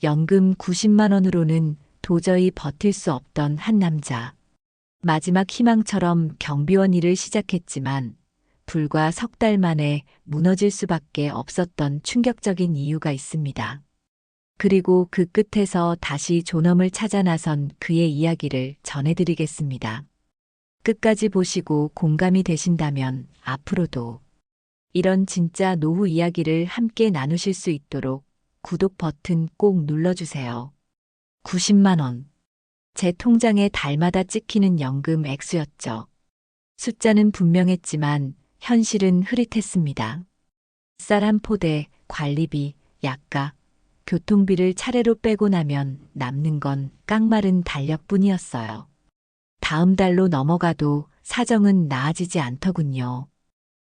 연금 90만 원으로는 도저히 버틸 수 없던 한 남자. 마지막 희망처럼 경비원 일을 시작했지만 불과 석 달 만에 무너질 수밖에 없었던 충격적인 이유가 있습니다. 그리고 그 끝에서 다시 존엄을 찾아 나선 그의 이야기를 전해드리겠습니다. 끝까지 보시고 공감이 되신다면 앞으로도 이런 진짜 노후 이야기를 함께 나누실 수 있도록 구독 버튼 꼭 눌러주세요. 90만 원. 제 통장에 달마다 찍히는 연금 액수였죠. 숫자는 분명했지만 현실은 흐릿했습니다. 쌀 한 포대, 관리비, 약가, 교통비를 차례로 빼고 나면 남는 건 깡마른 달력뿐이었어요. 다음 달로 넘어가도 사정은 나아지지 않더군요.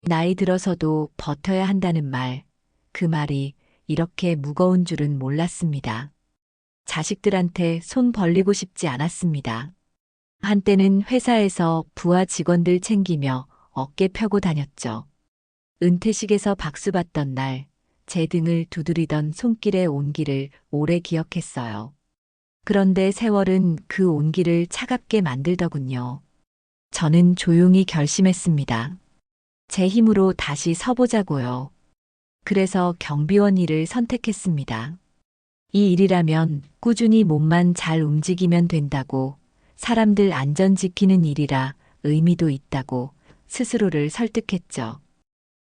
나이 들어서도 버텨야 한다는 말, 그 말이 이렇게 무거운 줄은 몰랐습니다. 자식들한테 손 벌리고 싶지 않았습니다. 한때는 회사에서 부하 직원들 챙기며 어깨 펴고 다녔죠. 은퇴식에서 박수 받던 날, 제 등을 두드리던 손길의 온기를 오래 기억했어요. 그런데 세월은 그 온기를 차갑게 만들더군요. 저는 조용히 결심했습니다. 제 힘으로 다시 서보자고요. 그래서 경비원 일을 선택했습니다. 이 일이라면 꾸준히 몸만 잘 움직이면 된다고, 사람들 안전 지키는 일이라 의미도 있다고 스스로를 설득했죠.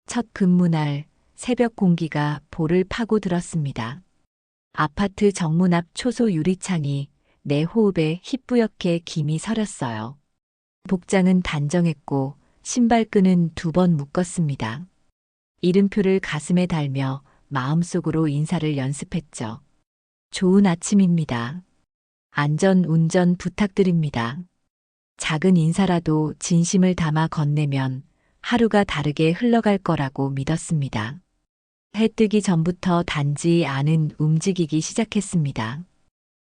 첫 근무날 새벽 공기가 볼을 파고 들었습니다. 아파트 정문 앞 초소 유리창이 내 호흡에 희뿌옇게 김이 서렸어요. 복장은 단정했고 신발끈은 2번 묶었습니다. 이름표를 가슴에 달며 마음속으로 인사를 연습했죠. 좋은 아침입니다. 안전 운전 부탁드립니다. 작은 인사라도 진심을 담아 건네면 하루가 다르게 흘러갈 거라고 믿었습니다. 해 뜨기 전부터 단지 안은 움직이기 시작했습니다.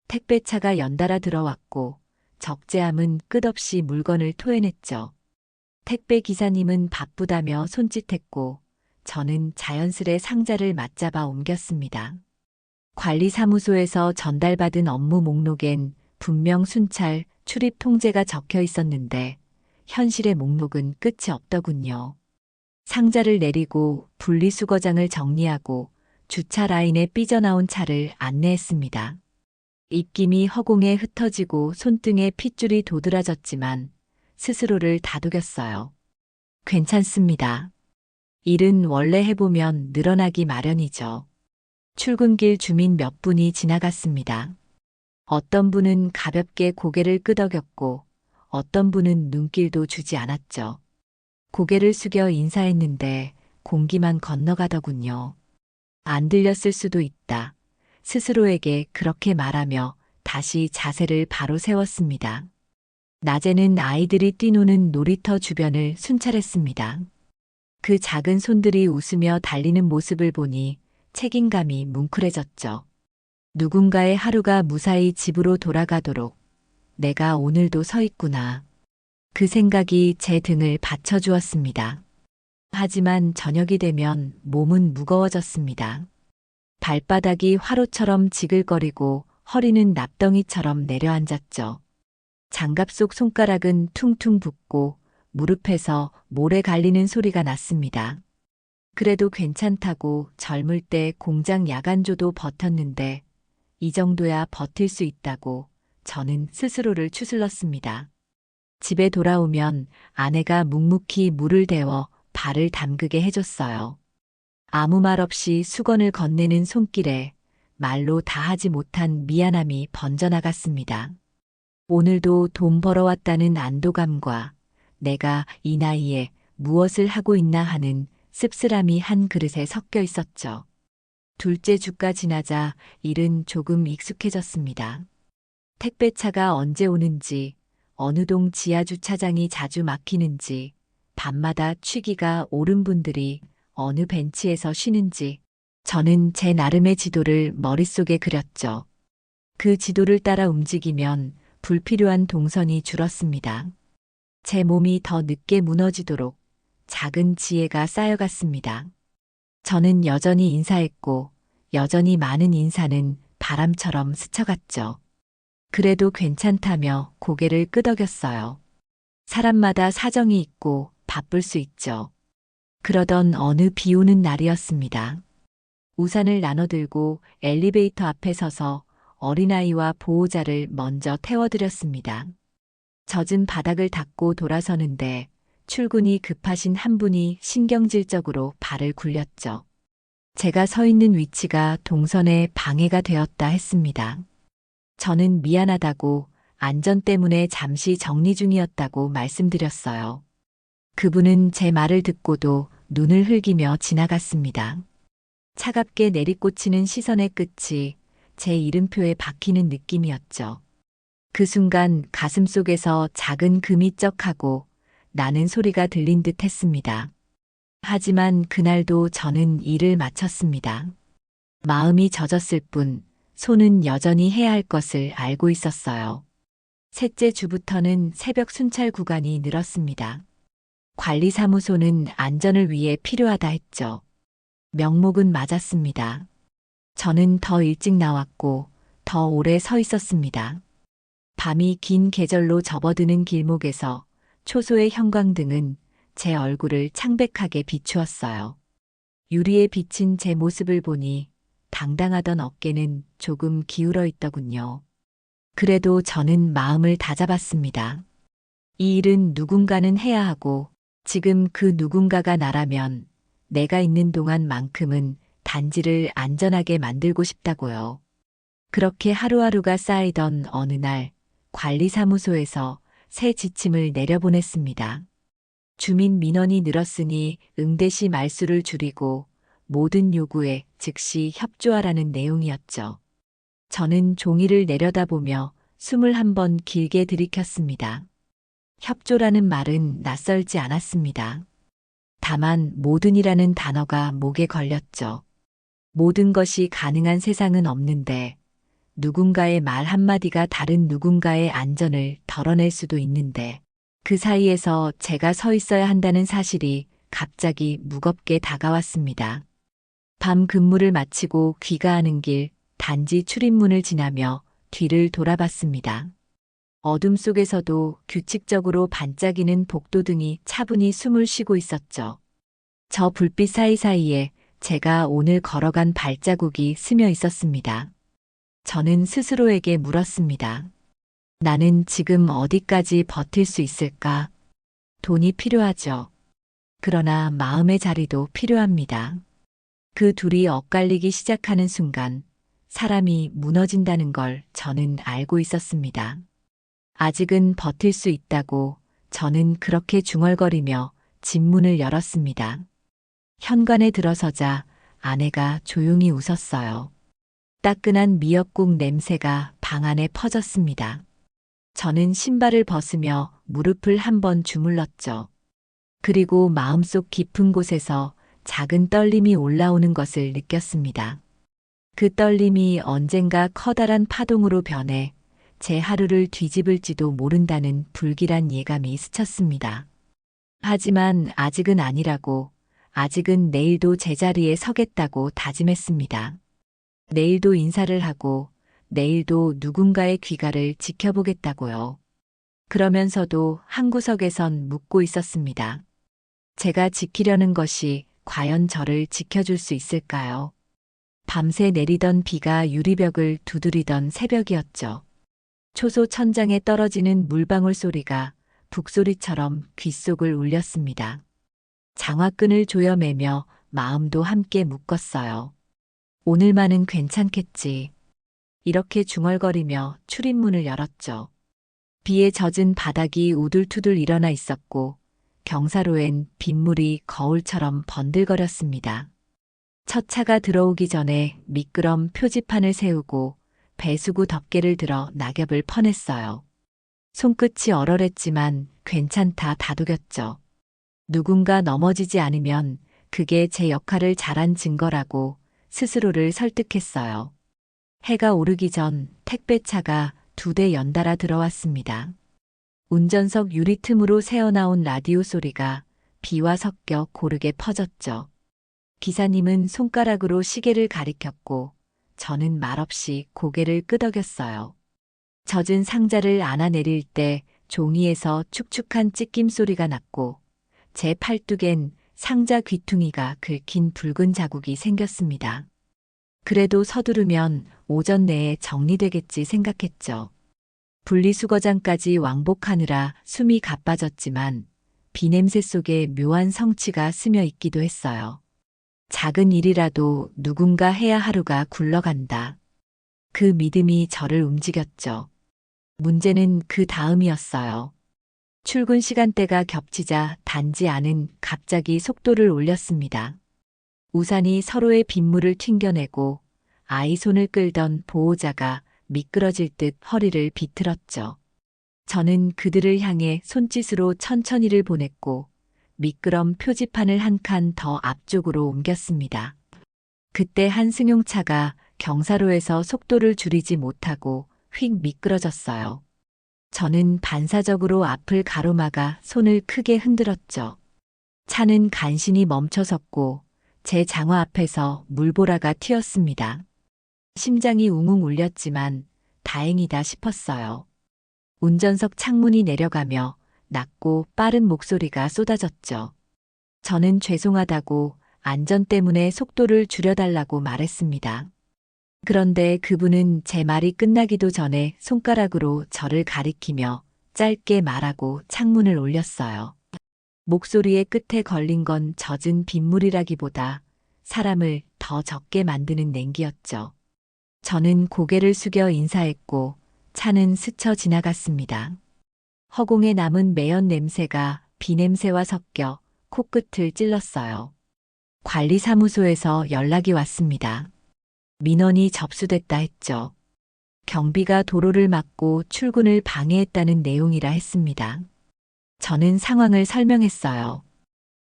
택배차가 연달아 들어왔고 적재함은 끝없이 물건을 토해냈죠. 택배 기사님은 바쁘다며 손짓했고 저는 자연스레 상자를 맞잡아 옮겼습니다. 관리사무소에서 전달받은 업무 목록엔 분명 순찰, 출입 통제가 적혀 있었는데 현실의 목록은 끝이 없더군요. 상자를 내리고 분리수거장을 정리하고 주차 라인에 삐져나온 차를 안내했습니다. 입김이 허공에 흩어지고 손등에 핏줄이 도드라졌지만 스스로를 다독였어요. 괜찮습니다. 일은 원래 해보면 늘어나기 마련이죠. 출근길 주민 몇 분이 지나갔습니다. 어떤 분은 가볍게 고개를 끄덕였고 어떤 분은 눈길도 주지 않았죠. 고개를 숙여 인사했는데 공기만 건너가더군요. 안 들렸을 수도 있다. 스스로에게 그렇게 말하며 다시 자세를 바로 세웠습니다. 낮에는 아이들이 뛰노는 놀이터 주변을 순찰했습니다. 그 작은 손들이 웃으며 달리는 모습을 보니 책임감이 뭉클해졌죠. 누군가의 하루가 무사히 집으로 돌아가도록 내가 오늘도 서 있구나. 그 생각이 제 등을 받쳐주었습니다. 하지만 저녁이 되면 몸은 무거워졌습니다. 발바닥이 화로처럼 지글거리고 허리는 납덩이처럼 내려앉았죠. 장갑 속 손가락은 퉁퉁 붓고 무릎에서 모래 갈리는 소리가 났습니다. 그래도 괜찮다고 젊을 때 공장 야간조도 버텼는데 이 정도야 버틸 수 있다고 저는 스스로를 추슬렀습니다. 집에 돌아오면 아내가 묵묵히 물을 데워 발을 담그게 해줬어요. 아무 말 없이 수건을 건네는 손길에 말로 다하지 못한 미안함이 번져나갔습니다. 오늘도 돈 벌어왔다는 안도감과 내가 이 나이에 무엇을 하고 있나 하는 씁쓸함이 한 그릇에 섞여 있었죠. 둘째 주가 지나자 일은 조금 익숙해졌습니다. 택배차가 언제 오는지, 어느 동 지하주차장이 자주 막히는지, 밤마다 취기가 오른 분들이 어느 벤치에서 쉬는지, 저는 제 나름의 지도를 머릿속에 그렸죠. 그 지도를 따라 움직이면 불필요한 동선이 줄었습니다. 제 몸이 더 늦게 무너지도록 작은 지혜가 쌓여갔습니다. 저는 여전히 인사했고 여전히 많은 인사는 바람처럼 스쳐갔죠. 그래도 괜찮다며 고개를 끄덕였어요. 사람마다 사정이 있고 바쁠 수 있죠. 그러던 어느 비 오는 날이었습니다. 우산을 나눠들고 엘리베이터 앞에 서서 어린아이와 보호자를 먼저 태워드렸습니다. 젖은 바닥을 닦고 돌아서는데 출근이 급하신 한 분이 신경질적으로 발을 굴렸죠. 제가 서 있는 위치가 동선에 방해가 되었다 했습니다. 저는 미안하다고 안전 때문에 잠시 정리 중이었다고 말씀드렸어요. 그분은 제 말을 듣고도 눈을 흘기며 지나갔습니다. 차갑게 내리꽂히는 시선의 끝이 제 이름표에 박히는 느낌이었죠. 그 순간 가슴속에서 작은 금이 쩍하고 나는 소리가 들린 듯 했습니다. 하지만 그날도 저는 일을 마쳤습니다. 마음이 젖었을 뿐 손은 여전히 해야 할 것을 알고 있었어요. 셋째 주부터는 새벽 순찰 구간이 늘었습니다. 관리사무소는 안전을 위해 필요하다 했죠. 명목은 맞았습니다. 저는 더 일찍 나왔고 더 오래 서 있었습니다. 밤이 긴 계절로 접어드는 길목에서 초소의 형광등은 제 얼굴을 창백하게 비추었어요. 유리에 비친 제 모습을 보니 당당하던 어깨는 조금 기울어 있더군요. 그래도 저는 마음을 다잡았습니다. 이 일은 누군가는 해야 하고 지금 그 누군가가 나라면 내가 있는 동안만큼은 단지를 안전하게 만들고 싶다고요. 그렇게 하루하루가 쌓이던 어느 날 관리사무소에서 새 지침을 내려보냈습니다. 주민 민원이 늘었으니 응대시 말수를 줄이고 모든 요구에 즉시 협조하라는 내용이었죠. 저는 종이를 내려다보며 21번 길게 들이켰습니다. 협조라는 말은 낯설지 않았습니다. 다만 모든이라는 단어가 목에 걸렸죠. 모든 것이 가능한 세상은 없는데 누군가의 말 한마디가 다른 누군가의 안전을 덜어낼 수도 있는데 그 사이에서 제가 서 있어야 한다는 사실이 갑자기 무겁게 다가왔습니다. 밤 근무를 마치고 귀가하는 길 단지 출입문을 지나며 뒤를 돌아봤습니다. 어둠 속에서도 규칙적으로 반짝이는 복도등이 차분히 숨을 쉬고 있었죠. 저 불빛 사이사이에 제가 오늘 걸어간 발자국이 스며 있었습니다. 저는 스스로에게 물었습니다. 나는 지금 어디까지 버틸 수 있을까? 돈이 필요하죠. 그러나 마음의 자리도 필요합니다. 그 둘이 엇갈리기 시작하는 순간 사람이 무너진다는 걸 저는 알고 있었습니다. 아직은 버틸 수 있다고 저는 그렇게 중얼거리며 집문을 열었습니다. 현관에 들어서자 아내가 조용히 웃었어요. 따끈한 미역국 냄새가 방 안에 퍼졌습니다. 저는 신발을 벗으며 무릎을 한번 주물렀죠. 그리고 마음속 깊은 곳에서 작은 떨림이 올라오는 것을 느꼈습니다. 그 떨림이 언젠가 커다란 파동으로 변해 제 하루를 뒤집을지도 모른다는 불길한 예감이 스쳤습니다. 하지만 아직은 아니라고, 아직은 내일도 제자리에 서겠다고 다짐했습니다. 내일도 인사를 하고 내일도 누군가의 귀가를 지켜보겠다고요. 그러면서도 한 구석에선 묻고 있었습니다. 제가 지키려는 것이 과연 저를 지켜줄 수 있을까요? 밤새 내리던 비가 유리벽을 두드리던 새벽이었죠. 초소 천장에 떨어지는 물방울 소리가 북소리처럼 귓속을 울렸습니다. 장화끈을 조여매며 마음도 함께 묶었어요. 오늘만은 괜찮겠지. 이렇게 중얼거리며 출입문을 열었죠. 비에 젖은 바닥이 우둘투둘 일어나 있었고 경사로엔 빗물이 거울처럼 번들거렸습니다. 첫 차가 들어오기 전에 미끄럼 표지판을 세우고 배수구 덮개를 들어 낙엽을 퍼냈어요. 손끝이 얼얼했지만 괜찮다 다독였죠. 누군가 넘어지지 않으면 그게 제 역할을 잘한 증거라고 스스로를 설득했어요. 해가 오르기 전 택배차가 2대 연달아 들어왔습니다. 운전석 유리 틈으로 새어나온 라디오 소리가 비와 섞여 고르게 퍼졌죠. 기사님은 손가락으로 시계를 가리켰고 저는 말없이 고개를 끄덕였어요. 젖은 상자를 안아내릴 때 종이에서 축축한 찢김 소리가 났고 제 팔뚝엔 상자 귀퉁이가 긁힌 붉은 자국이 생겼습니다. 그래도 서두르면 오전 내에 정리되겠지 생각했죠. 분리수거장까지 왕복하느라 숨이 가빠졌지만 비냄새 속에 묘한 성취가 스며 있기도 했어요. 작은 일이라도 누군가 해야 하루가 굴러간다. 그 믿음이 저를 움직였죠. 문제는 그 다음이었어요. 출근 시간대가 겹치자 단지 안은 갑자기 속도를 올렸습니다. 우산이 서로의 빗물을 튕겨내고 아이 손을 끌던 보호자가 미끄러질 듯 허리를 비틀었죠. 저는 그들을 향해 손짓으로 천천히를 보냈고 미끄럼 표지판을 한 칸 더 앞쪽으로 옮겼습니다. 그때 한 승용차가 경사로에서 속도를 줄이지 못하고 휙 미끄러졌어요. 저는 반사적으로 앞을 가로막아 손을 크게 흔들었죠. 차는 간신히 멈춰섰고 제 장화 앞에서 물보라가 튀었습니다. 심장이 웅웅 울렸지만 다행이다 싶었어요. 운전석 창문이 내려가며 낮고 빠른 목소리가 쏟아졌죠. 저는 죄송하다고 안전 때문에 속도를 줄여달라고 말했습니다. 그런데 그분은 제 말이 끝나기도 전에 손가락으로 저를 가리키며 짧게 말하고 창문을 올렸어요. 목소리의 끝에 걸린 건 젖은 빗물이라기보다 사람을 더 적게 만드는 냉기였죠. 저는 고개를 숙여 인사했고 차는 스쳐 지나갔습니다. 허공에 남은 매연 냄새가 비냄새와 섞여 코끝을 찔렀어요. 관리사무소에서 연락이 왔습니다. 민원이 접수됐다 했죠. 경비가 도로를 막고 출근을 방해했다는 내용이라 했습니다. 저는 상황을 설명했어요.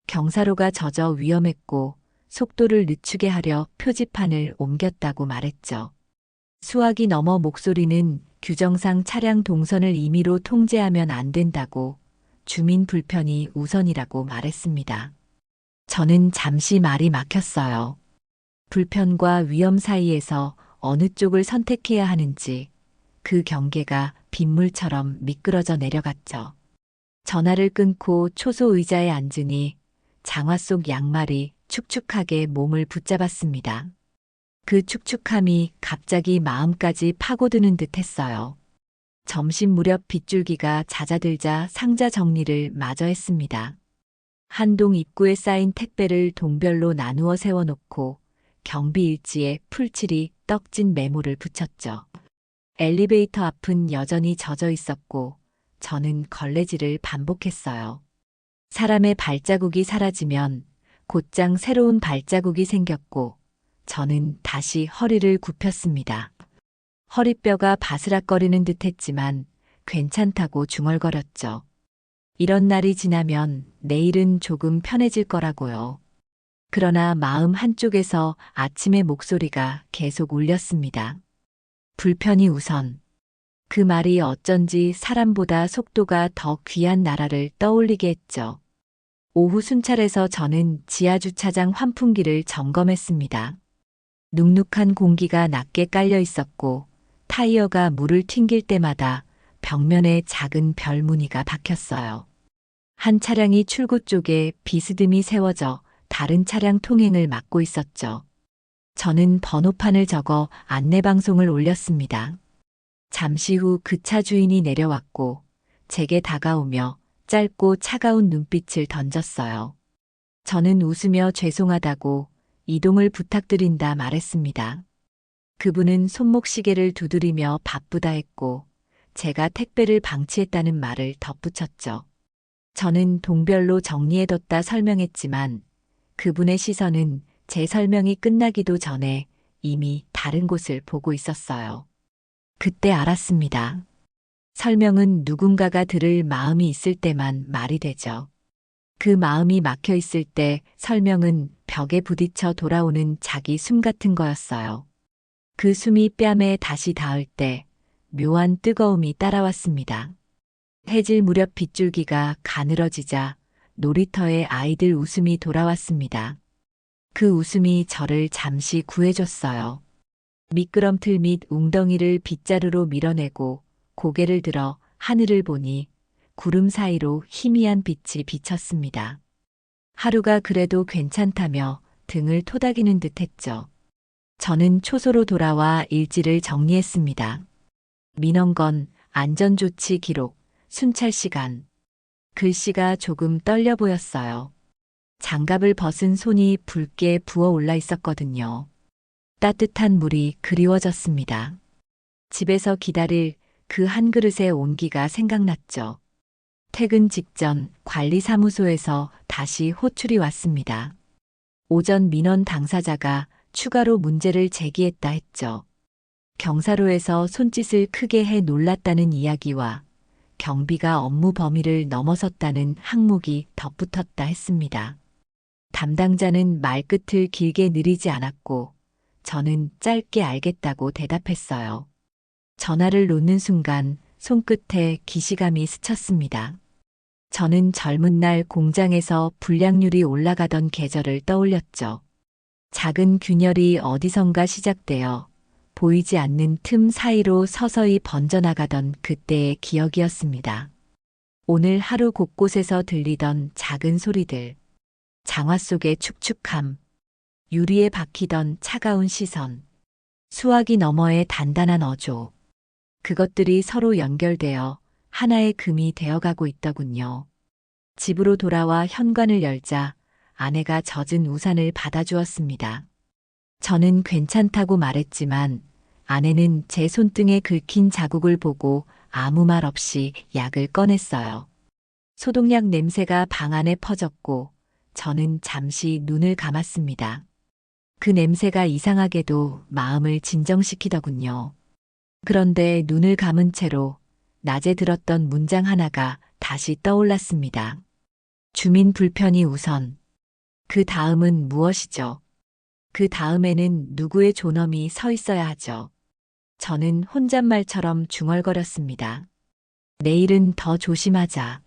경사로가 젖어 위험했고 속도를 늦추게 하려 표지판을 옮겼다고 말했죠. 수화기 넘어 목소리는 규정상 차량 동선을 임의로 통제하면 안 된다고 주민 불편이 우선이라고 말했습니다. 저는 잠시 말이 막혔어요. 불편과 위험 사이에서 어느 쪽을 선택해야 하는지 그 경계가 빗물처럼 미끄러져 내려갔죠. 전화를 끊고 초소 의자에 앉으니 장화 속 양말이 축축하게 몸을 붙잡았습니다. 그 축축함이 갑자기 마음까지 파고드는 듯 했어요. 점심 무렵 빗줄기가 잦아들자 상자 정리를 마저 했습니다. 한동 입구에 쌓인 택배를 동별로 나누어 세워놓고 경비 일지에 풀칠이 떡진 메모를 붙였죠. 엘리베이터 앞은 여전히 젖어 있었고 저는 걸레질을 반복했어요. 사람의 발자국이 사라지면 곧장 새로운 발자국이 생겼고 저는 다시 허리를 굽혔습니다. 허리뼈가 바스락거리는 듯 했지만 괜찮다고 중얼거렸죠. 이런 날이 지나면 내일은 조금 편해질 거라고요. 그러나 마음 한쪽에서 아침의 목소리가 계속 울렸습니다. 불편이 우선. 그 말이 어쩐지 사람보다 속도가 더 귀한 나라를 떠올리게 했죠. 오후 순찰에서 저는 지하주차장 환풍기를 점검했습니다. 눅눅한 공기가 낮게 깔려 있었고 타이어가 물을 튕길 때마다 벽면에 작은 별 무늬가 박혔어요. 한 차량이 출구 쪽에 비스듬히 세워져 다른 차량 통행을 막고 있었죠. 저는 번호판을 적어 안내방송을 올렸습니다. 잠시 후 그 차 주인이 내려왔고 제게 다가오며 짧고 차가운 눈빛을 던졌어요. 저는 웃으며 죄송하다고 이동을 부탁드린다 말했습니다. 그분은 손목시계를 두드리며 바쁘다 했고 제가 택배를 방치했다는 말을 덧붙였죠. 저는 동별로 정리해뒀다 설명했지만 그분의 시선은 제 설명이 끝나기도 전에 이미 다른 곳을 보고 있었어요. 그때 알았습니다. 설명은 누군가가 들을 마음이 있을 때만 말이 되죠. 그 마음이 막혀 있을 때 설명은 벽에 부딪혀 돌아오는 자기 숨 같은 거였어요. 그 숨이 뺨에 다시 닿을 때 묘한 뜨거움이 따라왔습니다. 해질 무렵 빗줄기가 가늘어지자 놀이터에 아이들 웃음이 돌아왔습니다. 그 웃음이 저를 잠시 구해줬어요. 미끄럼틀 및 웅덩이를 빗자루로 밀어내고 고개를 들어 하늘을 보니 구름 사이로 희미한 빛이 비쳤습니다. 하루가 그래도 괜찮다며 등을 토닥이는 듯 했죠. 저는 초소로 돌아와 일지를 정리했습니다. 민원건, 안전조치 기록, 순찰 시간. 글씨가 조금 떨려 보였어요. 장갑을 벗은 손이 붉게 부어 올라 있었거든요. 따뜻한 물이 그리워졌습니다. 집에서 기다릴 그 한 그릇의 온기가 생각났죠. 퇴근 직전 관리사무소에서 다시 호출이 왔습니다. 오전 민원 당사자가 추가로 문제를 제기했다 했죠. 경사로에서 손짓을 크게 해 놀랐다는 이야기와 경비가 업무 범위를 넘어섰다는 항목이 덧붙었다 했습니다. 담당자는 말끝을 길게 느리지 않았고 저는 짧게 알겠다고 대답했어요. 전화를 놓는 순간 손끝에 기시감이 스쳤습니다. 저는 젊은 날 공장에서 불량률이 올라가던 계절을 떠올렸죠. 작은 균열이 어디선가 시작되어 보이지 않는 틈 사이로 서서히 번져나가던 그때의 기억이었습니다. 오늘 하루 곳곳에서 들리던 작은 소리들, 장화 속의 축축함, 유리에 박히던 차가운 시선, 수화기 너머의 단단한 어조, 그것들이 서로 연결되어 하나의 금이 되어가고 있더군요. 집으로 돌아와 현관을 열자 아내가 젖은 우산을 받아주었습니다. 저는 괜찮다고 말했지만 아내는 제 손등에 긁힌 자국을 보고 아무 말 없이 약을 꺼냈어요. 소독약 냄새가 방 안에 퍼졌고 저는 잠시 눈을 감았습니다. 그 냄새가 이상하게도 마음을 진정시키더군요. 그런데 눈을 감은 채로 낮에 들었던 문장 하나가 다시 떠올랐습니다. 주민 불편이 우선. 그 다음은 무엇이죠? 그 다음에는 누구의 존엄이 서 있어야 하죠. 저는 혼잣말처럼 중얼거렸습니다. 내일은 더 조심하자.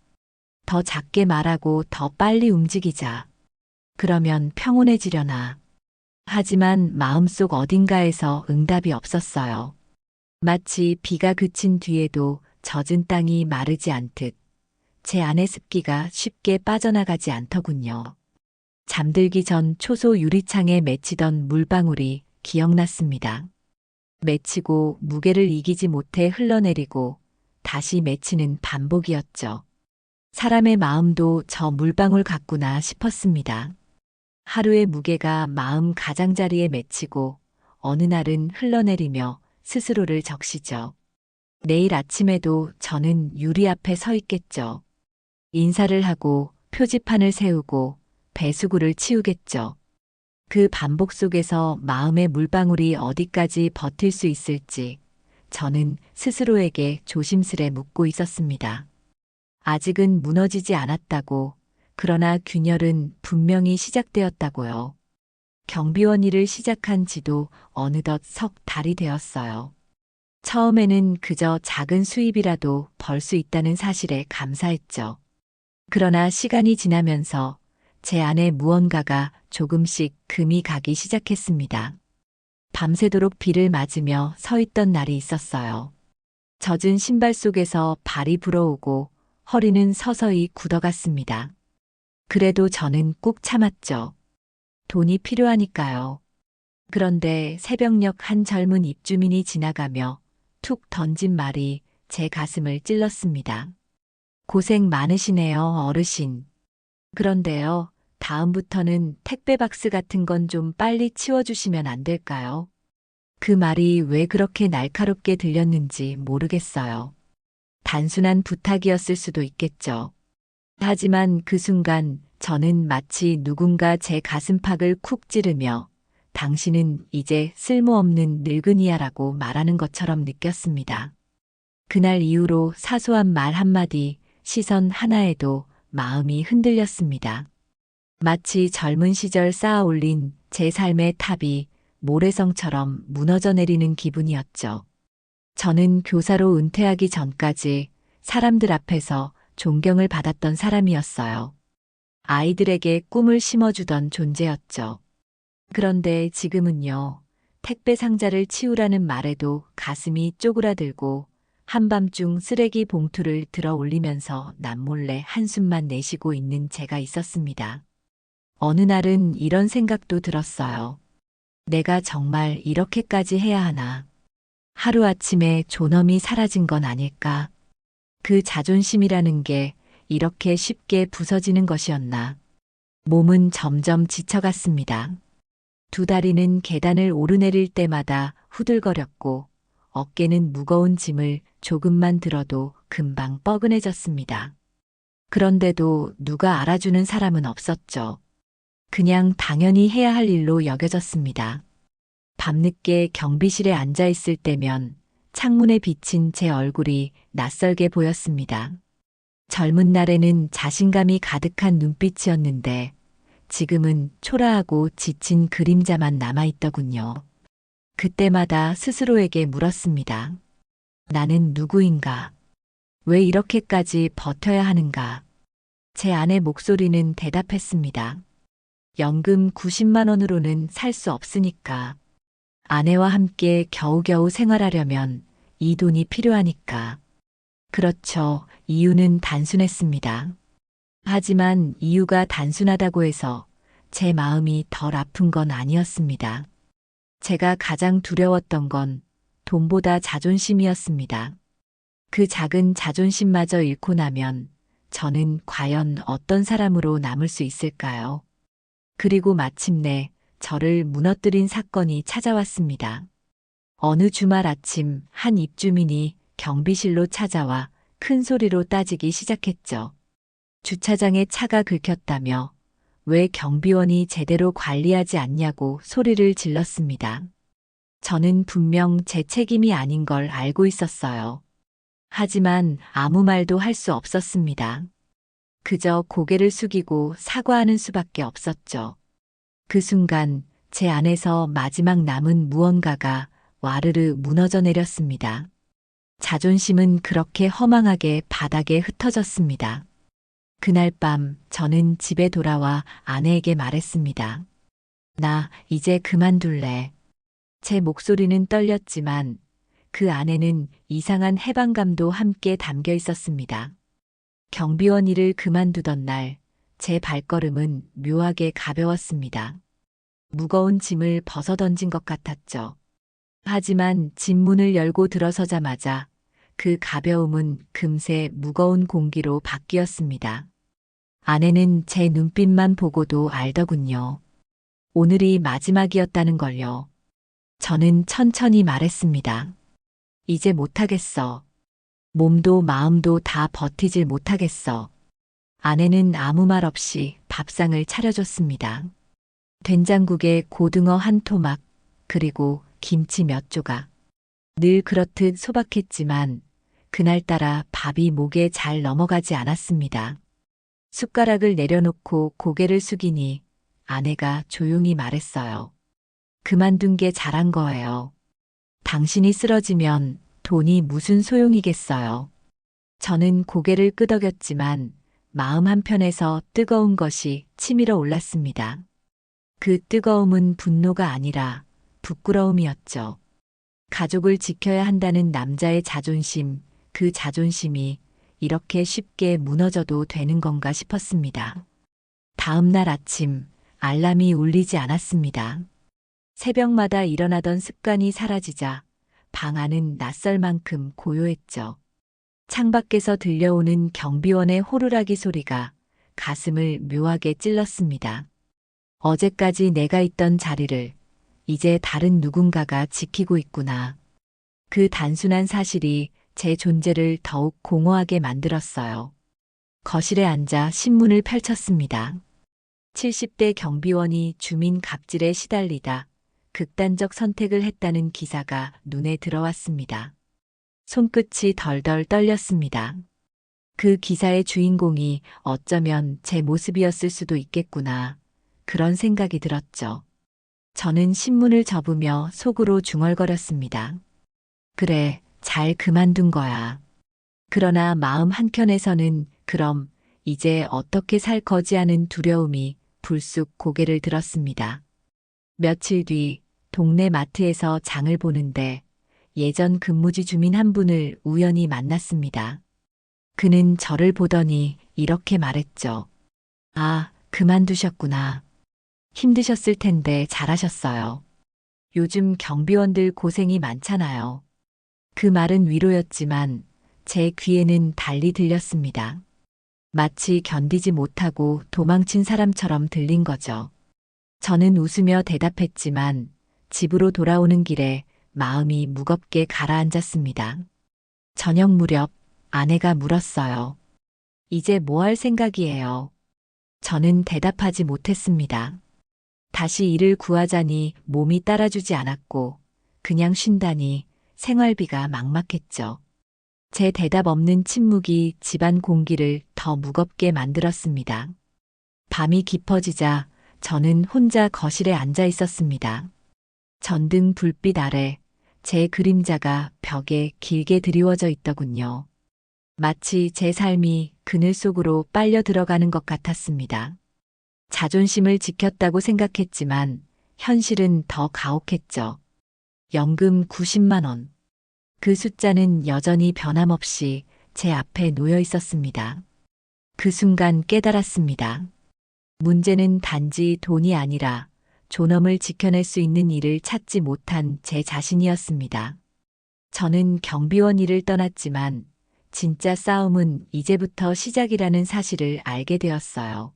더 작게 말하고 더 빨리 움직이자. 그러면 평온해지려나. 하지만 마음속 어딘가에서 응답이 없었어요. 마치 비가 그친 뒤에도 젖은 땅이 마르지 않듯 제 안의 습기가 쉽게 빠져나가지 않더군요. 잠들기 전 초소 유리창에 맺히던 물방울이 기억났습니다. 맺히고 무게를 이기지 못해 흘러내리고 다시 맺히는 반복이었죠. 사람의 마음도 저 물방울 같구나 싶었습니다. 하루의 무게가 마음 가장자리에 맺히고 어느 날은 흘러내리며 스스로를 적시죠. 내일 아침에도 저는 유리 앞에 서 있겠죠. 인사를 하고 표지판을 세우고 배수구를 치우겠죠. 그 반복 속에서 마음의 물방울이 어디까지 버틸 수 있을지 저는 스스로에게 조심스레 묻고 있었습니다. 아직은 무너지지 않았다고, 그러나 균열은 분명히 시작되었다고요. 경비원 일을 시작한 지도 어느덧 석 달이 되었어요. 처음에는 그저 작은 수입이라도 벌 수 있다는 사실에 감사했죠. 그러나 시간이 지나면서 제 안에 무언가가 조금씩 금이 가기 시작했습니다. 밤새도록 비를 맞으며 서 있던 날이 있었어요. 젖은 신발 속에서 발이 불어오고 허리는 서서히 굳어갔습니다. 그래도 저는 꾹 참았죠. 돈이 필요하니까요. 그런데 새벽녘 한 젊은 입주민이 지나가며 툭 던진 말이 제 가슴을 찔렀습니다. 고생 많으시네요, 어르신. 그런데요, 다음부터는 택배 박스 같은 건 좀 빨리 치워주시면 안 될까요? 그 말이 왜 그렇게 날카롭게 들렸는지 모르겠어요. 단순한 부탁이었을 수도 있겠죠. 하지만 그 순간 저는 마치 누군가 제 가슴팍을 쿡 찌르며 당신은 이제 쓸모없는 늙은이야라고 말하는 것처럼 느꼈습니다. 그날 이후로 사소한 말 한마디, 시선 하나에도 마음이 흔들렸습니다. 마치 젊은 시절 쌓아 올린 제 삶의 탑이 모래성처럼 무너져 내리는 기분이었죠. 저는 교사로 은퇴하기 전까지 사람들 앞에서 존경을 받았던 사람이었어요. 아이들에게 꿈을 심어주던 존재였죠. 그런데 지금은요, 택배 상자를 치우라는 말에도 가슴이 쪼그라들고 한밤중 쓰레기 봉투를 들어 올리면서 남몰래 한숨만 내쉬고 있는 제가 있었습니다. 어느 날은 이런 생각도 들었어요. 내가 정말 이렇게까지 해야 하나? 하루아침에 존엄이 사라진 건 아닐까? 그 자존심이라는 게 이렇게 쉽게 부서지는 것이었나? 몸은 점점 지쳐갔습니다. 두 다리는 계단을 오르내릴 때마다 후들거렸고 어깨는 무거운 짐을 조금만 들어도 금방 뻐근해졌습니다. 그런데도 누가 알아주는 사람은 없었죠. 그냥 당연히 해야 할 일로 여겨졌습니다. 밤늦게 경비실에 앉아 있을 때면 창문에 비친 제 얼굴이 낯설게 보였습니다. 젊은 날에는 자신감이 가득한 눈빛이었는데 지금은 초라하고 지친 그림자만 남아있더군요. 그때마다 스스로에게 물었습니다. 나는 누구인가? 왜 이렇게까지 버텨야 하는가? 제 아내 목소리는 대답했습니다. 연금 90만 원으로는 살 수 없으니까. 아내와 함께 겨우겨우 생활하려면 이 돈이 필요하니까. 그렇죠. 이유는 단순했습니다. 하지만 이유가 단순하다고 해서 제 마음이 덜 아픈 건 아니었습니다. 제가 가장 두려웠던 건 돈보다 자존심이었습니다. 그 작은 자존심마저 잃고 나면 저는 과연 어떤 사람으로 남을 수 있을까요? 그리고 마침내 저를 무너뜨린 사건이 찾아왔습니다. 어느 주말 아침 한 입주민이 경비실로 찾아와 큰 소리로 따지기 시작했죠. 주차장에 차가 긁혔다며 왜 경비원이 제대로 관리하지 않냐고 소리를 질렀습니다. 저는 분명 제 책임이 아닌 걸 알고 있었어요. 하지만 아무 말도 할 수 없었습니다. 그저 고개를 숙이고 사과하는 수밖에 없었죠. 그 순간 제 안에서 마지막 남은 무언가가 와르르 무너져 내렸습니다. 자존심은 그렇게 허망하게 바닥에 흩어졌습니다. 그날 밤 저는 집에 돌아와 아내에게 말했습니다. 나 이제 그만둘래. 제 목소리는 떨렸지만 그 안에는 이상한 해방감도 함께 담겨 있었습니다. 경비원 일을 그만두던 날, 제 발걸음은 묘하게 가벼웠습니다. 무거운 짐을 벗어던진 것 같았죠. 하지만 집 문을 열고 들어서자마자 그 가벼움은 금세 무거운 공기로 바뀌었습니다. 아내는 제 눈빛만 보고도 알더군요. 오늘이 마지막이었다는 걸요. 저는 천천히 말했습니다. 이제 못하겠어. 몸도 마음도 다 버티질 못하겠어. 아내는 아무 말 없이 밥상을 차려줬습니다. 된장국에 고등어 한 토막, 그리고 김치 몇 조각. 늘 그렇듯 소박했지만 그날따라 밥이 목에 잘 넘어가지 않았습니다. 숟가락을 내려놓고 고개를 숙이니 아내가 조용히 말했어요. 그만둔 게 잘한 거예요. 당신이 쓰러지면 돈이 무슨 소용이겠어요. 저는 고개를 끄덕였지만 마음 한편에서 뜨거운 것이 치밀어 올랐습니다. 그 뜨거움은 분노가 아니라 부끄러움이었죠. 가족을 지켜야 한다는 남자의 자존심, 그 자존심이 이렇게 쉽게 무너져도 되는 건가 싶었습니다. 다음 날 아침 알람이 울리지 않았습니다. 새벽마다 일어나던 습관이 사라지자 방 안은 낯설 만큼 고요했죠. 창밖에서 들려오는 경비원의 호루라기 소리가 가슴을 묘하게 찔렀습니다. 어제까지 내가 있던 자리를 이제 다른 누군가가 지키고 있구나. 그 단순한 사실이 제 존재를 더욱 공허하게 만들었어요. 거실에 앉아 신문을 펼쳤습니다. 70대 경비원이 주민 갑질에 시달리다 극단적 선택을 했다는 기사가 눈에 들어왔습니다. 손끝이 덜덜 떨렸습니다. 그 기사의 주인공이 어쩌면 제 모습이었을 수도 있겠구나. 그런 생각이 들었죠. 저는 신문을 접으며 속으로 중얼거렸습니다. 그래, 잘 그만둔 거야. 그러나 마음 한켠에서는 그럼 이제 어떻게 살 거지 하는 두려움이 불쑥 고개를 들었습니다. 며칠 뒤 동네 마트에서 장을 보는데 예전 근무지 주민 한 분을 우연히 만났습니다. 그는 저를 보더니 이렇게 말했죠. 아, 그만두셨구나. 힘드셨을 텐데 잘하셨어요. 요즘 경비원들 고생이 많잖아요. 그 말은 위로였지만 제 귀에는 달리 들렸습니다. 마치 견디지 못하고 도망친 사람처럼 들린 거죠. 저는 웃으며 대답했지만 집으로 돌아오는 길에 마음이 무겁게 가라앉았습니다. 저녁 무렵 아내가 물었어요. 이제 뭐 할 생각이에요? 저는 대답하지 못했습니다. 다시 일을 구하자니 몸이 따라주지 않았고 그냥 쉰다니 생활비가 막막했죠. 제 대답 없는 침묵이 집안 공기를 더 무겁게 만들었습니다. 밤이 깊어지자 저는 혼자 거실에 앉아 있었습니다. 전등 불빛 아래 제 그림자가 벽에 길게 드리워져 있더군요. 마치 제 삶이 그늘 속으로 빨려 들어가는 것 같았습니다. 자존심을 지켰다고 생각했지만 현실은 더 가혹했죠. 연금 90만 원. 그 숫자는 여전히 변함없이 제 앞에 놓여 있었습니다. 그 순간 깨달았습니다. 문제는 단지 돈이 아니라 존엄을 지켜낼 수 있는 일을 찾지 못한 제 자신이었습니다. 저는 경비원 일을 떠났지만 진짜 싸움은 이제부터 시작이라는 사실을 알게 되었어요.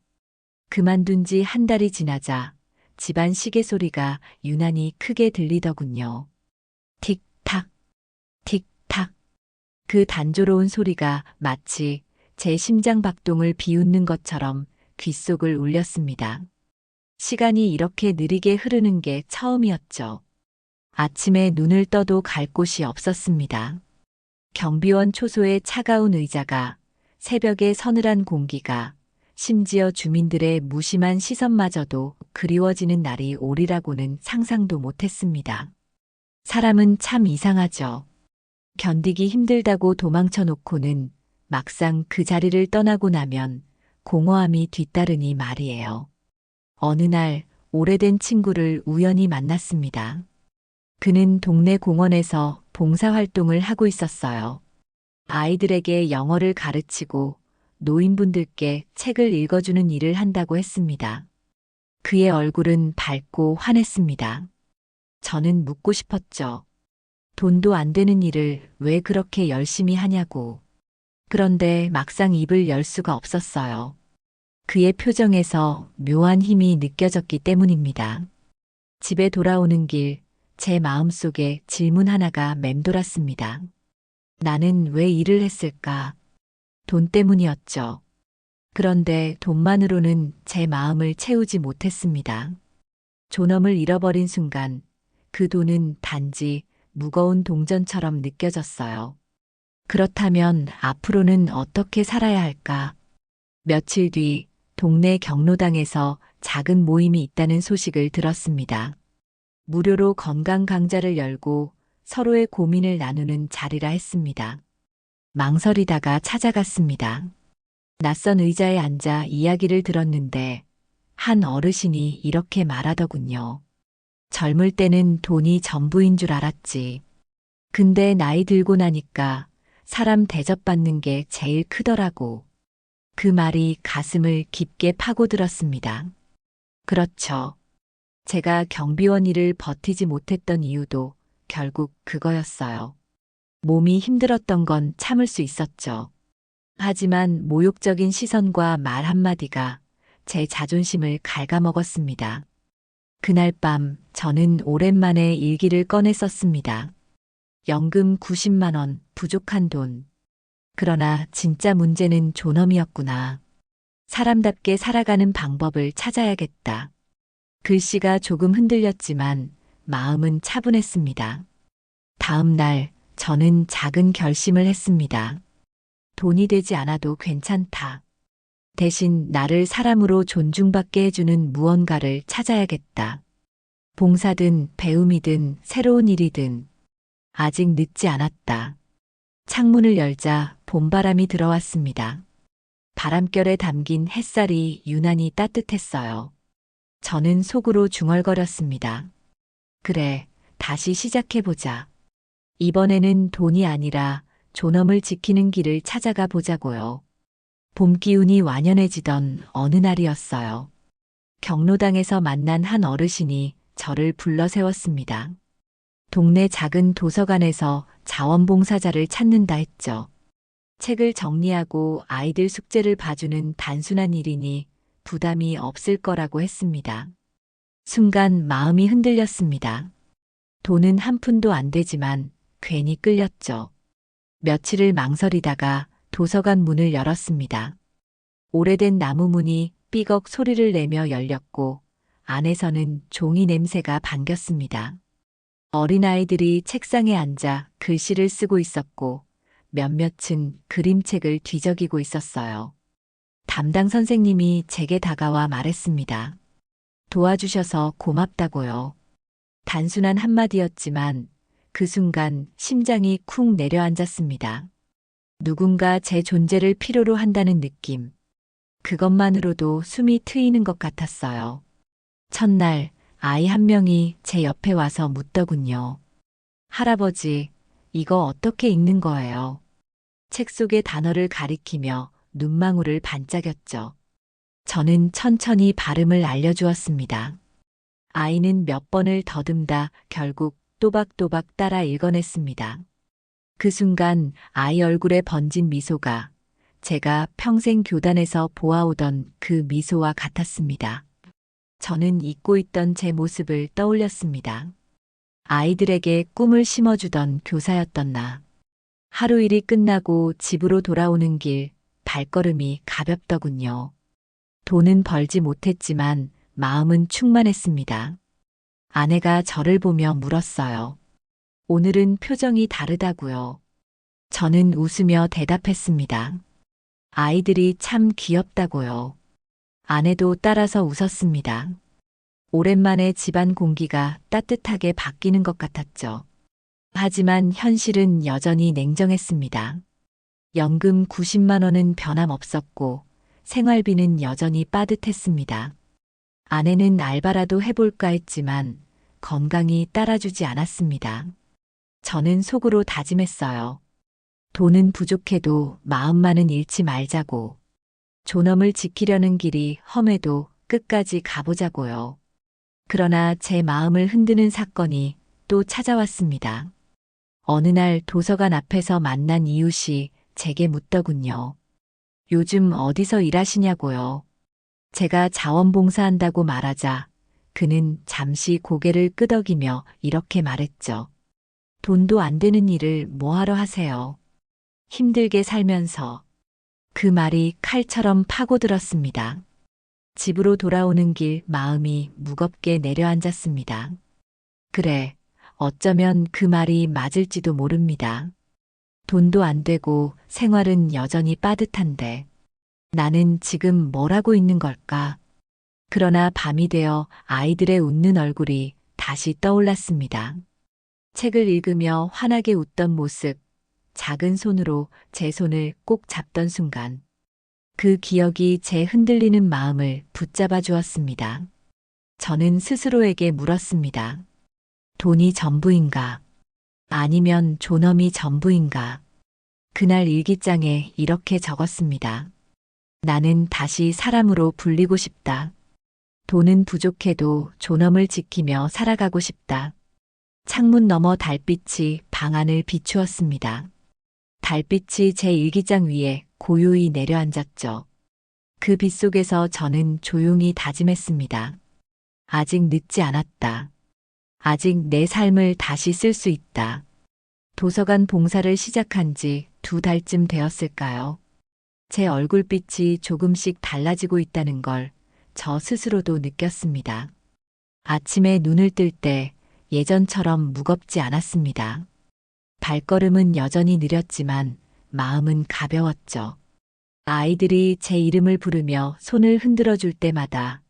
그만둔 지 한 달이 지나자 집안 시계 소리가 유난히 크게 들리더군요. 틱탁, 틱탁. 그 단조로운 소리가 마치 제 심장 박동을 비웃는 것처럼 귓속을 울렸습니다. 시간이 이렇게 느리게 흐르는 게 처음이었죠. 아침에 눈을 떠도 갈 곳이 없었습니다. 경비원 초소의 차가운 의자가, 새벽의 서늘한 공기가, 심지어 주민들의 무심한 시선마저도 그리워지는 날이 오리라고는 상상도 못했습니다. 사람은 참 이상하죠. 견디기 힘들다고 도망쳐 놓고는 막상 그 자리를 떠나고 나면 공허함이 뒤따르니 말이에요. 어느 날 오래된 친구를 우연히 만났습니다. 그는 동네 공원에서 봉사활동을 하고 있었어요. 아이들에게 영어를 가르치고 노인분들께 책을 읽어주는 일을 한다고 했습니다. 그의 얼굴은 밝고 환했습니다. 저는 묻고 싶었죠. 돈도 안 되는 일을 왜 그렇게 열심히 하냐고. 그런데 막상 입을 열 수가 없었어요. 그의 표정에서 묘한 힘이 느껴졌기 때문입니다. 집에 돌아오는 길, 제 마음속에 질문 하나가 맴돌았습니다. 나는 왜 일을 했을까? 돈 때문이었죠. 그런데 돈만으로는 제 마음을 채우지 못했습니다. 존엄을 잃어버린 순간 그 돈은 단지 무거운 동전처럼 느껴졌어요. 그렇다면 앞으로는 어떻게 살아야 할까? 며칠 뒤 동네 경로당에서 작은 모임이 있다는 소식을 들었습니다. 무료로 건강 강좌를 열고 서로의 고민을 나누는 자리라 했습니다. 망설이다가 찾아갔습니다. 낯선 의자에 앉아 이야기를 들었는데 한 어르신이 이렇게 말하더군요. 젊을 때는 돈이 전부인 줄 알았지. 근데 나이 들고 나니까 사람 대접받는 게 제일 크더라고. 그 말이 가슴을 깊게 파고들었습니다. 그렇죠. 제가 경비원 일을 버티지 못했던 이유도 결국 그거였어요. 몸이 힘들었던 건 참을 수 있었죠. 하지만 모욕적인 시선과 말 한마디가 제 자존심을 갉아먹었습니다. 그날 밤 저는 오랜만에 일기를 꺼내 썼습니다. 연금 90만 원, 부족한 돈. 그러나 진짜 문제는 존엄이었구나. 사람답게 살아가는 방법을 찾아야겠다. 글씨가 조금 흔들렸지만 마음은 차분했습니다. 다음 날 저는 작은 결심을 했습니다. 돈이 되지 않아도 괜찮다. 대신 나를 사람으로 존중받게 해주는 무언가를 찾아야겠다. 봉사든 배움이든 새로운 일이든 아직 늦지 않았다. 창문을 열자 봄바람이 들어왔습니다. 바람결에 담긴 햇살이 유난히 따뜻했어요. 저는 속으로 중얼거렸습니다. 그래, 다시 시작해보자. 이번에는 돈이 아니라 존엄을 지키는 길을 찾아가 보자고요. 봄 기운이 완연해지던 어느 날이었어요. 경로당에서 만난 한 어르신이 저를 불러 세웠습니다. 동네 작은 도서관에서 자원봉사자를 찾는다 했죠. 책을 정리하고 아이들 숙제를 봐주는 단순한 일이니 부담이 없을 거라고 했습니다. 순간 마음이 흔들렸습니다. 돈은 한 푼도 안 되지만 괜히 끌렸죠. 며칠을 망설이다가 도서관 문을 열었습니다. 오래된 나무 문이 삐걱 소리를 내며 열렸고 안에서는 종이 냄새가 반겼습니다. 어린아이들이 책상에 앉아 글씨를 쓰고 있었고 몇몇은 그림책을 뒤적이고 있었어요. 담당 선생님이 제게 다가와 말했습니다. 도와주셔서 고맙다고요. 단순한 한마디였지만 그 순간 심장이 쿵 내려앉았습니다. 누군가 제 존재를 필요로 한다는 느낌. 그것만으로도 숨이 트이는 것 같았어요. 첫날 아이 한 명이 제 옆에 와서 묻더군요. 할아버지, 이거 어떻게 읽는 거예요? 책 속의 단어를 가리키며 눈망울을 반짝였죠. 저는 천천히 발음을 알려주었습니다. 아이는 몇 번을 더듬다 결국 또박또박 따라 읽어냈습니다. 그 순간 아이 얼굴에 번진 미소가 제가 평생 교단에서 보아오던 그 미소와 같았습니다. 저는 잊고 있던 제 모습을 떠올렸습니다. 아이들에게 꿈을 심어주던 교사였던 나. 하루 일이 끝나고 집으로 돌아오는 길 발걸음이 가볍더군요. 돈은 벌지 못했지만 마음은 충만했습니다. 아내가 저를 보며 물었어요. 오늘은 표정이 다르다고요. 저는 웃으며 대답했습니다. 아이들이 참 귀엽다고요. 아내도 따라서 웃었습니다. 오랜만에 집안 공기가 따뜻하게 바뀌는 것 같았죠. 하지만 현실은 여전히 냉정했습니다. 연금 90만 원은 변함없었고 생활비는 여전히 빠듯했습니다. 아내는 알바라도 해볼까 했지만 건강이 따라주지 않았습니다. 저는 속으로 다짐했어요. 돈은 부족해도 마음만은 잃지 말자고. 존엄을 지키려는 길이 험해도 끝까지 가보자고요. 그러나 제 마음을 흔드는 사건이 또 찾아왔습니다. 어느 날 도서관 앞에서 만난 이웃이 제게 묻더군요. 요즘 어디서 일하시냐고요. 제가 자원봉사한다고 말하자 그는 잠시 고개를 끄덕이며 이렇게 말했죠. 돈도 안 되는 일을 뭐하러 하세요. 힘들게 살면서. 그 말이 칼처럼 파고들었습니다. 집으로 돌아오는 길 마음이 무겁게 내려앉았습니다. 그래, 어쩌면 그 말이 맞을지도 모릅니다. 돈도 안 되고 생활은 여전히 빠듯한데 나는 지금 뭘 하고 있는 걸까? 그러나 밤이 되어 아이들의 웃는 얼굴이 다시 떠올랐습니다. 책을 읽으며 환하게 웃던 모습, 작은 손으로 제 손을 꼭 잡던 순간, 그 기억이 제 흔들리는 마음을 붙잡아 주었습니다. 저는 스스로에게 물었습니다. 돈이 전부인가? 아니면 존엄이 전부인가? 그날 일기장에 이렇게 적었습니다. 나는 다시 사람으로 불리고 싶다. 돈은 부족해도 존엄을 지키며 살아가고 싶다. 창문 너머 달빛이 방 안을 비추었습니다. 달빛이 제 일기장 위에 고요히 내려앉았죠. 그 빛 속에서 저는 조용히 다짐했습니다. 아직 늦지 않았다. 아직 내 삶을 다시 쓸 수 있다. 도서관 봉사를 시작한 지 2달쯤 되었을까요? 제 얼굴빛이 조금씩 달라지고 있다는 걸 저 스스로도 느꼈습니다. 아침에 눈을 뜰 때 예전처럼 무겁지 않았습니다. 발걸음은 여전히 느렸지만 마음은 가벼웠죠. 아이들이 제 이름을 부르며 손을 흔들어 줄 때마다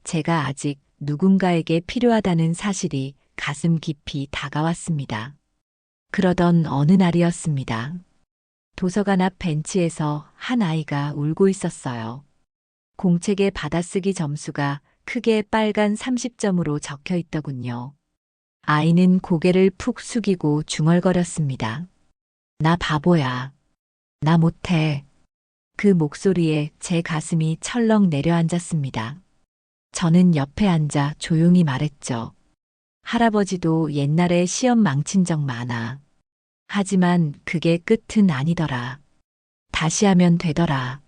제가 아직 누군가에게 필요하다는 사실이 가슴 깊이 다가왔습니다. 그러던 어느 날이었습니다. 도서관 앞 벤치에서 한 아이가 울고 있었어요. 공책의 받아쓰기 점수가 크게 빨간 30점으로 적혀 있더군요. 아이는 고개를 푹 숙이고 중얼거렸습니다. 나 바보야. 나 못해. 그 목소리에 제 가슴이 철렁 내려앉았습니다. 저는 옆에 앉아 조용히 말했죠. 할아버지도 옛날에 시험 망친 적 많아. 하지만 그게 끝은 아니더라. 다시 하면 되더라.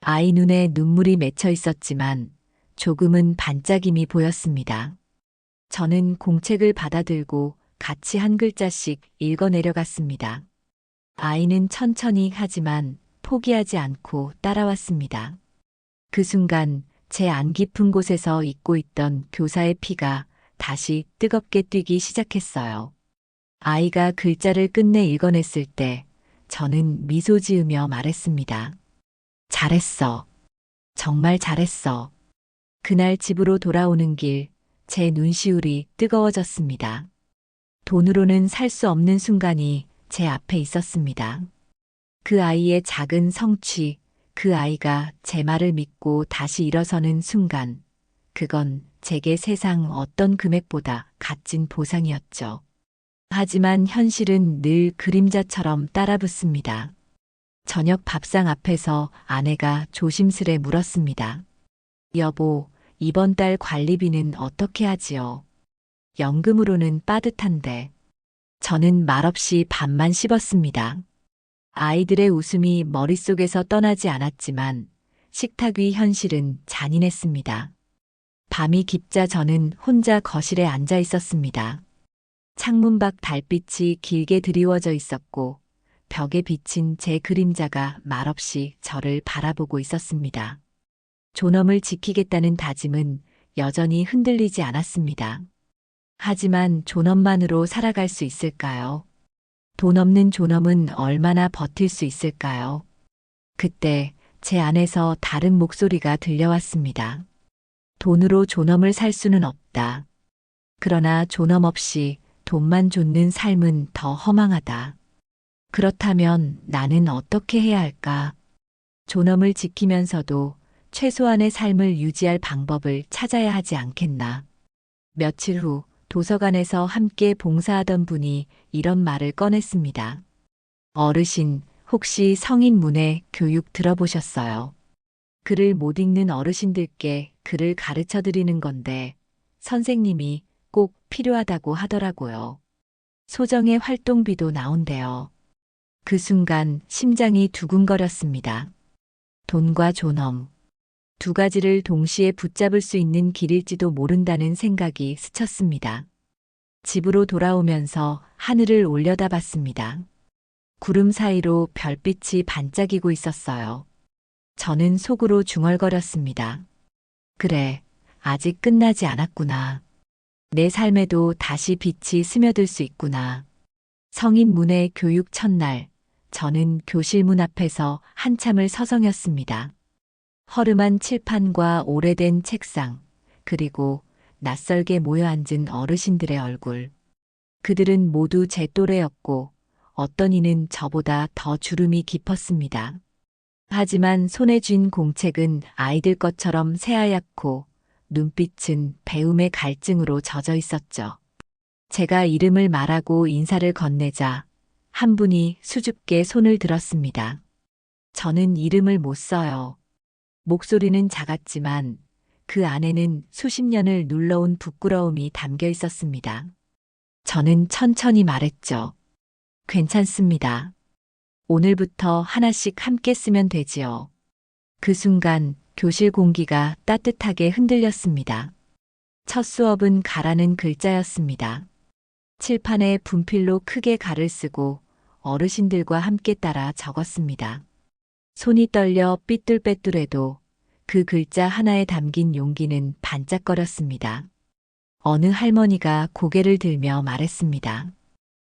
아이 눈에 눈물이 맺혀 있었지만 조금은 반짝임이 보였습니다. 저는 공책을 받아들고 같이 한 글자씩 읽어 내려갔습니다. 아이는 천천히 하지만 포기하지 않고 따라왔습니다. 그 순간 제 안 깊은 곳에서 잊고 있던 교사의 피가 다시 뜨겁게 뛰기 시작했어요. 아이가 글자를 끝내 읽어냈을 때 저는 미소 지으며 말했습니다. 잘했어. 정말 잘했어. 그날 집으로 돌아오는 길, 제 눈시울이 뜨거워졌습니다. 돈으로는 살 수 없는 순간이 제 앞에 있었습니다. 그 아이의 작은 성취, 그 아이가 제 말을 믿고 다시 일어서는 순간, 그건 제게 세상 어떤 금액보다 값진 보상이었죠. 하지만 현실은 늘 그림자처럼 따라붙습니다. 저녁 밥상 앞에서 아내가 조심스레 물었습니다. 여보, 이번 달 관리비는 어떻게 하지요? 연금으로는 빠듯한데. 저는 말없이 밥만 씹었습니다. 아이들의 웃음이 머릿속에서 떠나지 않았지만 식탁 위 현실은 잔인했습니다. 밤이 깊자 저는 혼자 거실에 앉아 있었습니다. 창문 밖 달빛이 길게 드리워져 있었고 벽에 비친 제 그림자가 말없이 저를 바라보고 있었습니다. 존엄을 지키겠다는 다짐은 여전히 흔들리지 않았습니다. 하지만 존엄만으로 살아갈 수 있을까요? 돈 없는 존엄은 얼마나 버틸 수 있을까요? 그때 제 안에서 다른 목소리가 들려왔습니다. 돈으로 존엄을 살 수는 없다. 그러나 존엄 없이 돈만 좇는 삶은 더 허망하다. 그렇다면 나는 어떻게 해야 할까? 존엄을 지키면서도 최소한의 삶을 유지할 방법을 찾아야 하지 않겠나. 며칠 후 도서관에서 함께 봉사하던 분이 이런 말을 꺼냈습니다. 어르신, 혹시 성인 문해 교육 들어보셨어요? 글을 못 읽는 어르신들께 글을 가르쳐 드리는 건데 선생님이 꼭 필요하다고 하더라고요. 소정의 활동비도 나온대요. 그 순간 심장이 두근거렸습니다. 돈과 존엄. 두 가지를 동시에 붙잡을 수 있는 길일지도 모른다는 생각이 스쳤습니다. 집으로 돌아오면서 하늘을 올려다봤습니다. 구름 사이로 별빛이 반짝이고 있었어요. 저는 속으로 중얼거렸습니다. 그래, 아직 끝나지 않았구나. 내 삶에도 다시 빛이 스며들 수 있구나. 성인 문해 교육 첫날, 저는 교실 문 앞에서 한참을 서성였습니다. 허름한 칠판과 오래된 책상, 그리고 낯설게 모여 앉은 어르신들의 얼굴. 그들은 모두 제 또래였고 어떤 이는 저보다 더 주름이 깊었습니다. 하지만 손에 쥔 공책은 아이들 것처럼 새하얗고 눈빛은 배움의 갈증으로 젖어 있었죠. 제가 이름을 말하고 인사를 건네자 한 분이 수줍게 손을 들었습니다. 저는 이름을 못 써요. 목소리는 작았지만 그 안에는 수십 년을 눌러온 부끄러움이 담겨 있었습니다. 저는 천천히 말했죠. 괜찮습니다. 오늘부터 하나씩 함께 쓰면 되지요. 그 순간 교실 공기가 따뜻하게 흔들렸습니다. 첫 수업은 가라는 글자였습니다. 칠판에 분필로 크게 가를 쓰고 어르신들과 함께 따라 적었습니다. 손이 떨려 삐뚤빼뚤해도 그 글자 하나에 담긴 용기는 반짝거렸습니다. 어느 할머니가 고개를 들며 말했습니다.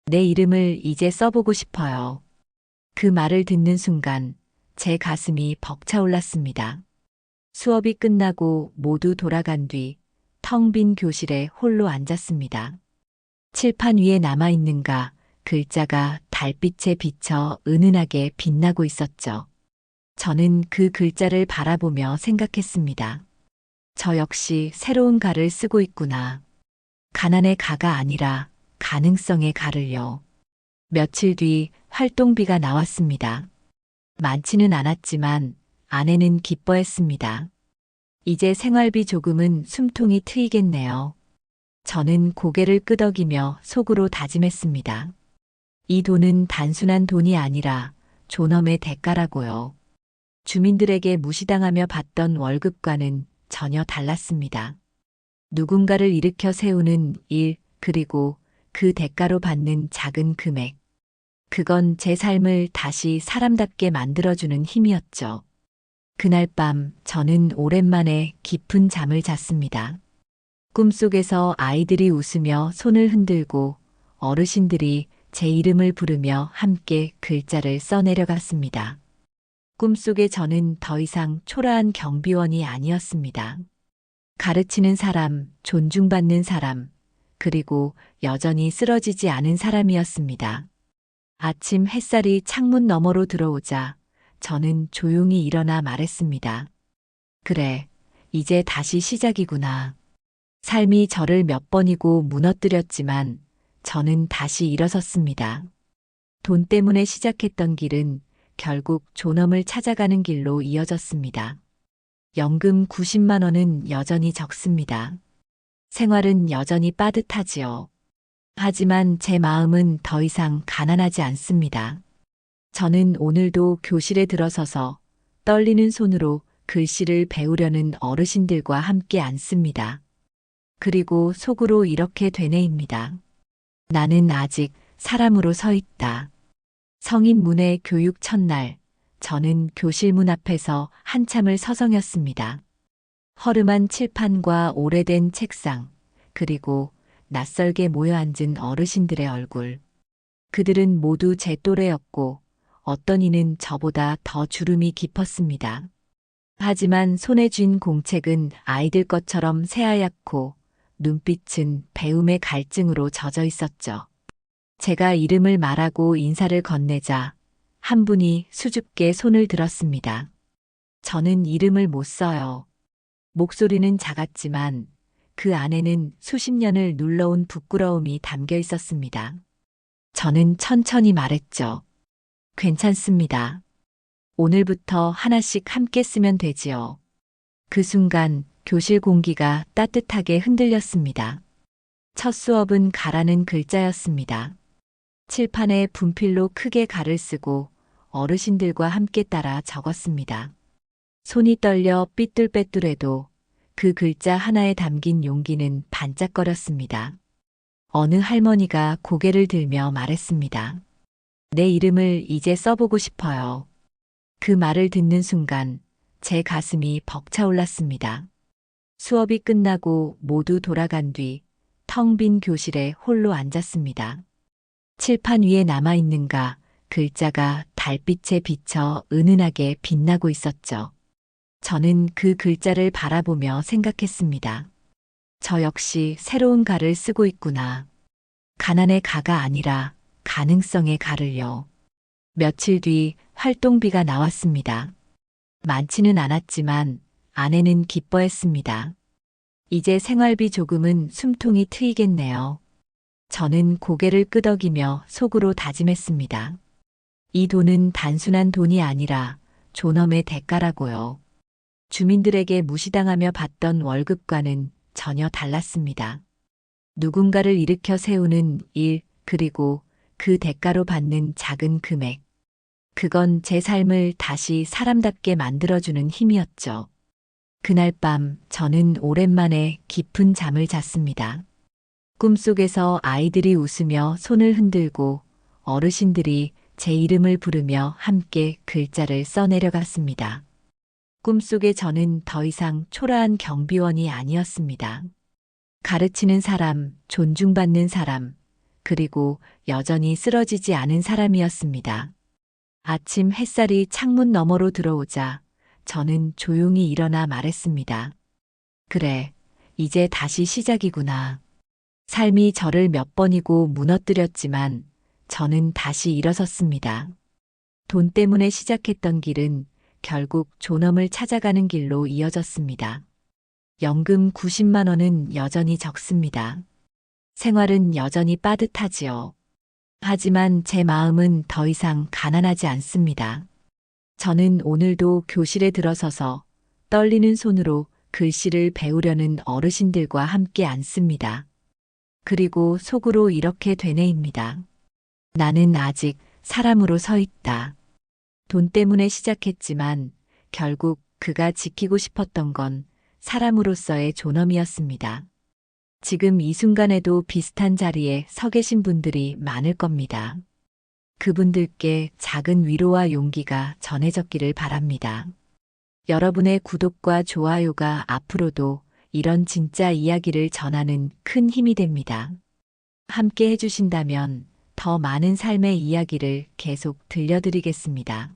내 이름을 이제 써보고 싶어요. 그 말을 듣는 순간 제 가슴이 벅차올랐습니다. 수업이 끝나고 모두 돌아간 뒤 텅 빈 교실에 홀로 앉았습니다. 칠판 위에 남아있는가 글자가 달빛에 비쳐 은은하게 빛나고 있었죠. 저는 그 글자를 바라보며 생각했습니다. 저 역시 새로운 가를 쓰고 있구나. 가난의 가가 아니라 가능성의 가를요. 며칠 뒤 활동비가 나왔습니다. 많지는 않았지만 아내는 기뻐했습니다. 이제 생활비 조금은 숨통이 트이겠네요. 저는 고개를 끄덕이며 속으로 다짐했습니다. 이 돈은 단순한 돈이 아니라 존엄의 대가라고요. 주민들에게 무시당하며 받던 월급과는 전혀 달랐습니다. 누군가를 일으켜 세우는 일, 그리고 그 대가로 받는 작은 금액. 그건 제 삶을 다시 사람답게 만들어주는 힘이었죠. 그날 밤 저는 오랜만에 깊은 잠을 잤습니다. 꿈속에서 아이들이 웃으며 손을 흔들고 어르신들이 제 이름을 부르며 함께 글자를 써내려갔습니다. 꿈속의 저는 더 이상 초라한 경비원이 아니었습니다. 가르치는 사람, 존중받는 사람, 그리고 여전히 쓰러지지 않은 사람이었습니다. 아침 햇살이 창문 너머로 들어오자 저는 조용히 일어나 말했습니다. 그래, 이제 다시 시작이구나. 삶이 저를 몇 번이고 무너뜨렸지만 저는 다시 일어섰습니다. 돈 때문에 시작했던 길은 결국 존엄을 찾아가는 길로 이어졌습니다. 연금 90만 원은 여전히 적습니다. 생활은 여전히 빠듯하지요. 하지만 제 마음은 더 이상 가난하지 않습니다. 저는 오늘도 교실에 들어서서 떨리는 손으로 글씨를 배우려는 어르신들과 함께 앉습니다. 그리고 속으로 이렇게 되뇌입니다. 나는 아직 사람으로 서 있다. 성인 문예 교육 첫날, 저는 교실 문 앞에서 한참을 서성였습니다. 허름한 칠판과 오래된 책상, 그리고 낯설게 모여 앉은 어르신들의 얼굴. 그들은 모두 제 또래였고 어떤 이는 저보다 더 주름이 깊었습니다. 하지만 손에 쥔 공책은 아이들 것처럼 새하얗고 눈빛은 배움의 갈증으로 젖어 있었죠. 제가 이름을 말하고 인사를 건네자 한 분이 수줍게 손을 들었습니다. 저는 이름을 못 써요. 목소리는 작았지만 그 안에는 수십 년을 눌러온 부끄러움이 담겨 있었습니다. 저는 천천히 말했죠. 괜찮습니다. 오늘부터 하나씩 함께 쓰면 되지요. 그 순간 교실 공기가 따뜻하게 흔들렸습니다. 첫 수업은 가라는 글자였습니다. 칠판에 분필로 크게 가를 쓰고 어르신들과 함께 따라 적었습니다. 손이 떨려 삐뚤빼뚤해도 그 글자 하나에 담긴 용기는 반짝거렸습니다. 어느 할머니가 고개를 들며 말했습니다. 내 이름을 이제 써보고 싶어요. 그 말을 듣는 순간 제 가슴이 벅차올랐습니다. 수업이 끝나고 모두 돌아간 뒤 텅 빈 교실에 홀로 앉았습니다. 칠판 위에 남아있는가 글자가 달빛에 비쳐 은은하게 빛나고 있었죠. 저는 그 글자를 바라보며 생각했습니다. 저 역시 새로운 가를 쓰고 있구나. 가난의 가가 아니라 가능성의 가를요. 며칠 뒤 활동비가 나왔습니다. 많지는 않았지만 아내는 기뻐했습니다. 이제 생활비 조금은 숨통이 트이겠네요. 저는 고개를 끄덕이며 속으로 다짐했습니다. 이 돈은 단순한 돈이 아니라 존엄의 대가라고요. 주민들에게 무시당하며 받던 월급과는 전혀 달랐습니다. 누군가를 일으켜 세우는 일, 그리고 그 대가로 받는 작은 금액. 그건 제 삶을 다시 사람답게 만들어주는 힘이었죠. 그날 밤 저는 오랜만에 깊은 잠을 잤습니다. 꿈속에서 아이들이 웃으며 손을 흔들고 어르신들이 제 이름을 부르며 함께 글자를 써내려갔습니다. 꿈속의 저는 더 이상 초라한 경비원이 아니었습니다. 가르치는 사람, 존중받는 사람, 그리고 여전히 쓰러지지 않은 사람이었습니다. 아침 햇살이 창문 너머로 들어오자 저는 조용히 일어나 말했습니다. 그래, 이제 다시 시작이구나. 삶이 저를 몇 번이고 무너뜨렸지만 저는 다시 일어섰습니다. 돈 때문에 시작했던 길은 결국 존엄을 찾아가는 길로 이어졌습니다. 연금 90만 원은 여전히 적습니다. 생활은 여전히 빠듯하지요. 하지만 제 마음은 더 이상 가난하지 않습니다. 저는 오늘도 교실에 들어서서 떨리는 손으로 글씨를 배우려는 어르신들과 함께 앉습니다. 그리고 속으로 이렇게 되뇌입니다. 나는 아직 사람으로 서 있다. 돈 때문에 시작했지만 결국 그가 지키고 싶었던 건 사람으로서의 존엄이었습니다. 지금 이 순간에도 비슷한 자리에 서 계신 분들이 많을 겁니다. 그분들께 작은 위로와 용기가 전해졌기를 바랍니다. 여러분의 구독과 좋아요가 앞으로도 이런 진짜 이야기를 전하는 큰 힘이 됩니다. 함께 해주신다면 더 많은 삶의 이야기를 계속 들려드리겠습니다.